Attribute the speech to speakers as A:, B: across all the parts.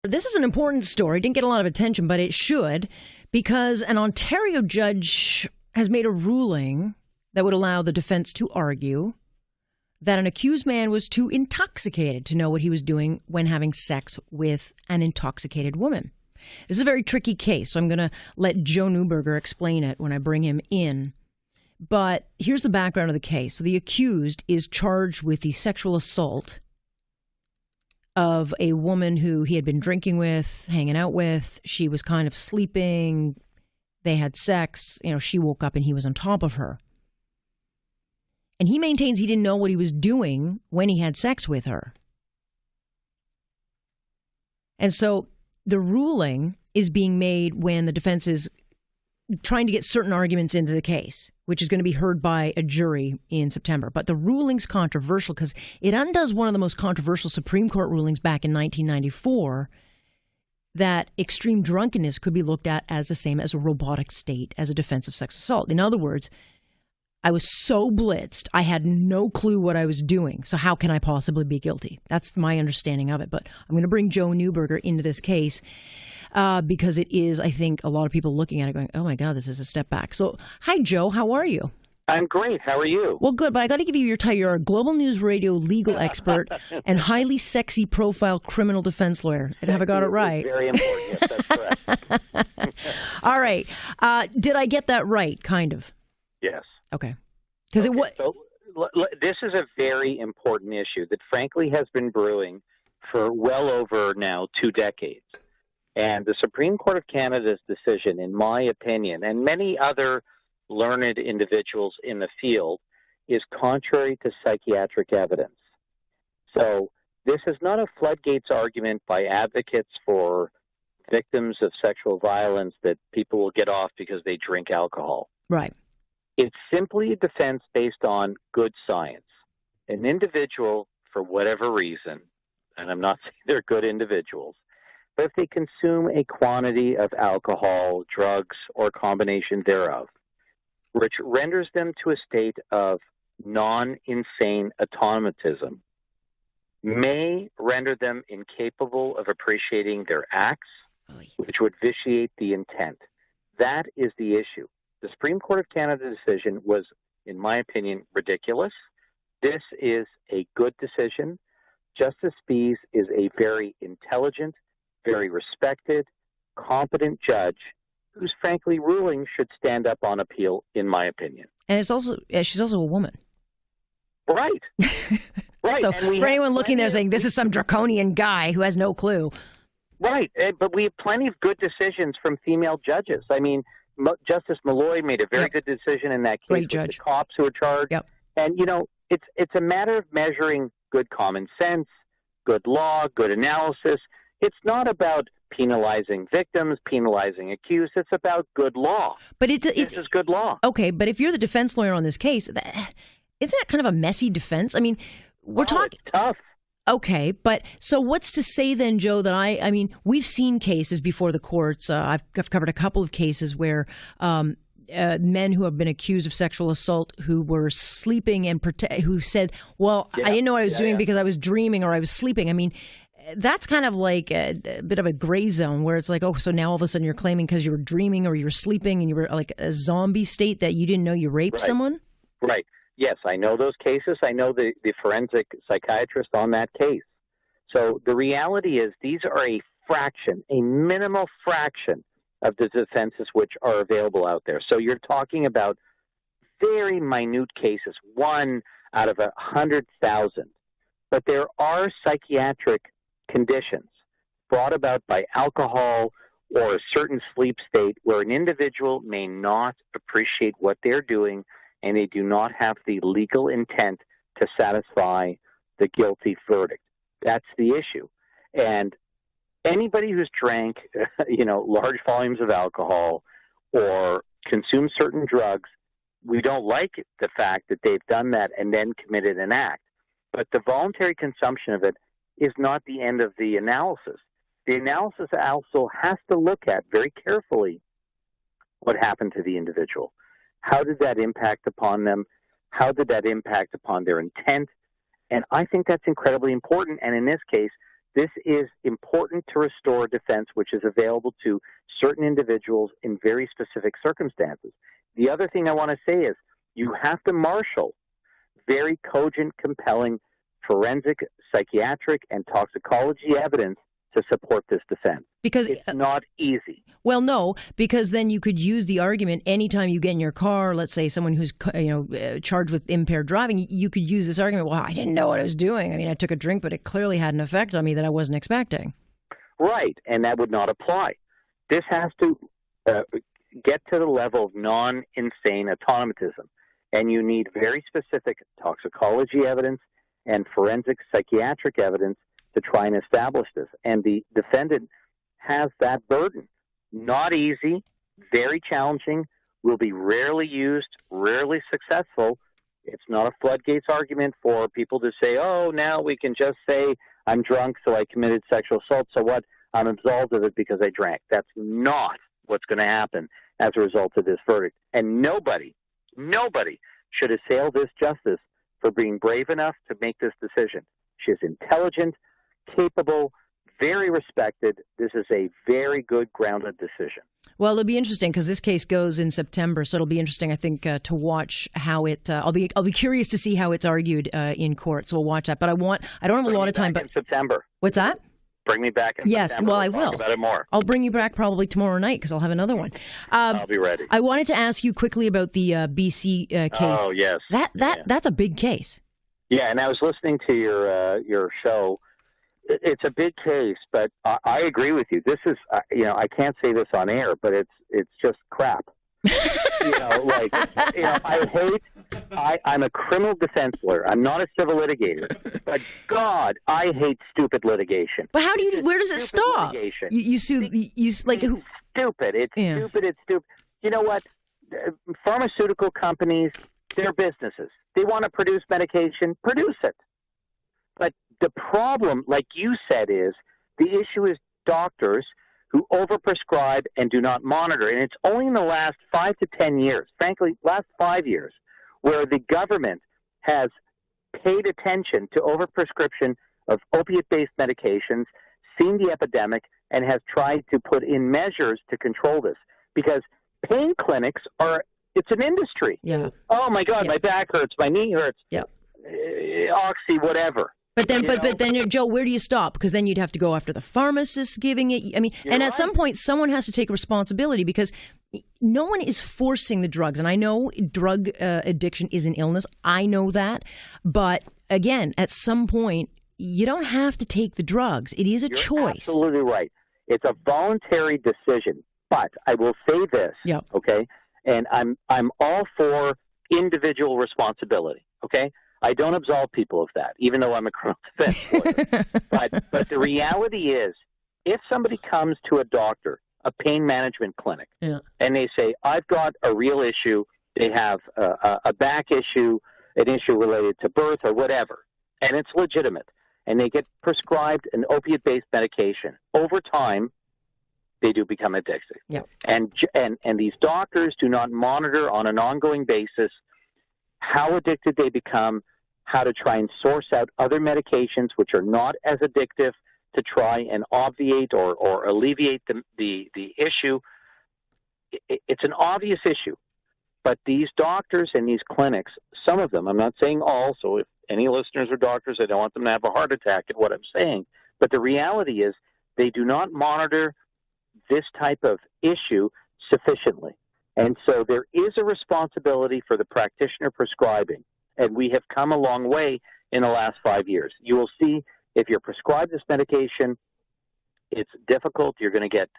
A: This is an important story. Didn't get a lot of attention, but it should, because an Ontario judge has made a ruling that would allow the defense to argue that an accused man was too intoxicated to know what he was doing when having sex with an intoxicated woman. This is a very tricky case, so I'm going to let Joe Neuberger explain it when I bring him in. But here's the background of the case. So the accused is charged with the sexual assault of a woman who he had been drinking with, hanging out with. She was kind of sleeping. They had sex. She woke up and he was on top of her. And he maintains he didn't know what he was doing when he had sex with her. And so the ruling is being made when the defense is trying to get certain arguments into the case, which is going to be heard by a jury in September. But the ruling's controversial because it undoes one of the most controversial Supreme Court rulings back in 1994, that extreme drunkenness could be looked at as the same as a robotic state as a defense of sex assault. In other words, I was so blitzed, I had no clue what I was doing. So how can I possibly be guilty? That's my understanding of it. But I'm going to bring Joe Neuberger into this case because it is, I think, a lot of people looking at it going, oh, my God, this is a step back. So, hi, Joe. How are you?
B: I'm great. How are you?
A: Well, good. But I got to give you your title. You're a Global News Radio legal expert and highly sexy profile criminal defense lawyer. Have I got it right?
B: Very important. Yes, that's correct.
A: All right. Did I get that right, kind of?
B: Yes.
A: Okay. Because
B: So, this is a very important issue that, frankly, has been brewing for well over now 2 decades. And the Supreme Court of Canada's decision, in my opinion, and many other learned individuals in the field, is contrary to psychiatric evidence. So this is not a floodgates argument by advocates for victims of sexual violence that people will get off because they drink alcohol.
A: Right.
B: It's simply a defense based on good science. An individual, for whatever reason, and I'm not saying they're good individuals, but if they consume a quantity of alcohol, drugs, or a combination thereof, which renders them to a state of non-insane automatism, may render them incapable of appreciating their acts, which would vitiate the intent. That is the issue. The Supreme Court of Canada decision was, in my opinion, ridiculous. This is a good decision. Justice Spies is a very intelligent, very respected, competent judge whose, frankly, ruling should stand up on appeal, in my opinion.
A: And she's also a woman.
B: Right. Right.
A: So for anyone looking there saying, this is some draconian guy who has no clue.
B: Right. But we have plenty of good decisions from female judges. I mean, Justice Malloy made a very good decision in that case.
A: Great
B: with
A: judge.
B: The cops who were charged.
A: Yep.
B: And, it's a matter of measuring good common sense, good law, good analysis. It's not about penalizing victims, penalizing accused. It's about good law.
A: But
B: this is good law.
A: Okay, but if you're the defense lawyer on this case, isn't that kind of a messy defense? I mean, we're talking...
B: It's tough.
A: Okay, but so what's to say then, Joe, that I mean, we've seen cases before the courts. I've covered a couple of cases where men who have been accused of sexual assault who were sleeping and who said, well, I didn't know what I was doing because I was dreaming or I was sleeping. I mean, that's kind of like a bit of a gray zone where it's like, oh, so now all of a sudden you're claiming because you were dreaming or you were sleeping and you were like a zombie state that you didn't know you raped someone?
B: Right. Yes, I know those cases. I know the forensic psychiatrist on that case. So the reality is these are a fraction, a minimal fraction of the defenses which are available out there. So you're talking about very minute cases, 1 out of 100,000. But there are psychiatric conditions brought about by alcohol or a certain sleep state where an individual may not appreciate what they're doing and they do not have the legal intent to satisfy the guilty verdict. That's the issue. And anybody who's drank, large volumes of alcohol or consumed certain drugs, we don't like the fact that they've done that and then committed an act. But the voluntary consumption of it is not the end of the analysis. The analysis also has to look at very carefully what happened to the individual. How did that impact upon them? How did that impact upon their intent? And I think that's incredibly important. And in this case, This is important to restore defense, which is available to certain individuals in very specific circumstances. The other thing I want to say is you have to marshal very cogent, compelling forensic, psychiatric, and toxicology evidence to support this defense.
A: Because
B: it's not easy.
A: Well, no, because then you could use the argument anytime you get in your car, let's say someone who's charged with impaired driving, you could use this argument, well, I didn't know what I was doing. I mean, I took a drink, but it clearly had an effect on me that I wasn't expecting.
B: Right, and that would not apply. This has to get to the level of non-insane automatism, and you need very specific toxicology evidence and forensic psychiatric evidence to try and establish this. And the defendant has that burden. Not easy, very challenging, will be rarely used, rarely successful. It's not a floodgates argument for people to say, oh, now we can just say I'm drunk, so I committed sexual assault, so what? I'm absolved of it because I drank. That's not what's going to happen as a result of this verdict. And nobody should assail this justice for being brave enough to make this decision. She is intelligent, capable, very respected. This is a very good, grounded decision.
A: Well, it'll be interesting because this case goes in September, so it'll be interesting, I think, to watch how it. I'll be curious to see how it's argued in court. So we'll watch that. But I don't have a lot of time. But
B: in September.
A: What's that?
B: Bring me back in
A: yes,
B: September.
A: Well,
B: we'll
A: I will.
B: Talk about it more.
A: I'll bring you back probably tomorrow night because I'll have another one.
B: I'll be ready.
A: I wanted to ask you quickly about the BC case.
B: Oh yes,
A: that's a big case.
B: Yeah, and I was listening to your show. It's a big case, but I agree with you. This is, I can't say this on air, but it's just crap. I'm a criminal defense lawyer. I'm not a civil litigator, but God, I hate stupid litigation.
A: But where does it stop?
B: Litigation.
A: You sue, like who?
B: Stupid. It's stupid. It's stupid. You know what? Pharmaceutical companies, they're businesses. They want to produce medication, produce it. But the problem, like you said, is the issue is doctors who overprescribe and do not monitor. And it's only in the last 5 to 10 years, frankly, last 5 years, where the government has paid attention to overprescription of opiate-based medications, seen the epidemic, and has tried to put in measures to control this. Because pain clinics it's an industry.
A: Yeah.
B: Oh, my God, my back hurts, my knee hurts.
A: Yeah.
B: Oxy, whatever.
A: But then, Joe, where do you stop? Because then you'd have to go after the pharmacist giving it. I mean, and at some point, someone has to take responsibility because no one is forcing the drugs. And I know drug addiction is an illness. I know that. But again, at some point, you don't have to take the drugs. It is a choice.
B: Absolutely right. It's a voluntary decision. But I will say this, okay? And I'm all for individual responsibility, okay? I don't absolve people of that, even though I'm a criminal defense lawyer. But the reality is, if somebody comes to a doctor, a pain management clinic, and they say, I've got a real issue, they have a back issue, an issue related to birth or whatever, and it's legitimate, and they get prescribed an opiate-based medication, over time, they do become addicted.
A: Yeah.
B: And these doctors do not monitor on an ongoing basis how addicted they become, how to try and source out other medications which are not as addictive to try and obviate or alleviate the issue. It's an obvious issue. But these doctors and these clinics, some of them, I'm not saying all, so if any listeners are doctors, I don't want them to have a heart attack at what I'm saying. But the reality is they do not monitor this type of issue sufficiently. And so there is a responsibility for the practitioner prescribing, and we have come a long way in the last 5 years. You will see if you're prescribed this medication, it's difficult. You're going to get,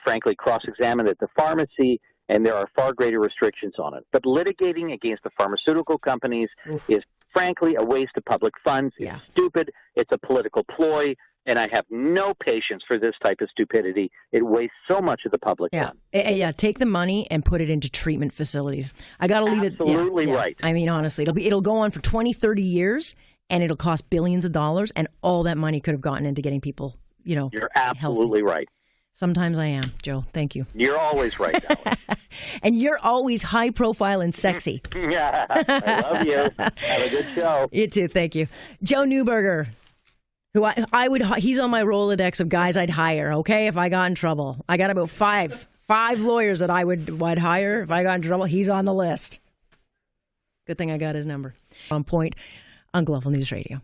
B: frankly, cross-examined at the pharmacy, and there are far greater restrictions on it. But litigating against the pharmaceutical companies is, frankly, a waste of public funds. It's stupid. It's a political ploy. And I have no patience for this type of stupidity. It wastes so much of the public funds.
A: Yeah, take the money and put it into treatment facilities. I got to leave it.
B: Absolutely right.
A: I mean, honestly, it'll go on for 20, 30 years, and it'll cost billions of dollars, and all that money could have gotten into getting people,
B: You're absolutely right.
A: Sometimes I am, Joe. Thank you.
B: You're always right, Alex.
A: And you're always high profile and sexy.
B: I love you. Have a good show.
A: You too. Thank you. Joe Neuberger, who I would, he's on my Rolodex of guys I'd hire, okay, if I got in trouble. I got about five lawyers that I'd hire if I got in trouble. He's on the list. Good thing I got his number. On Point on Global News Radio.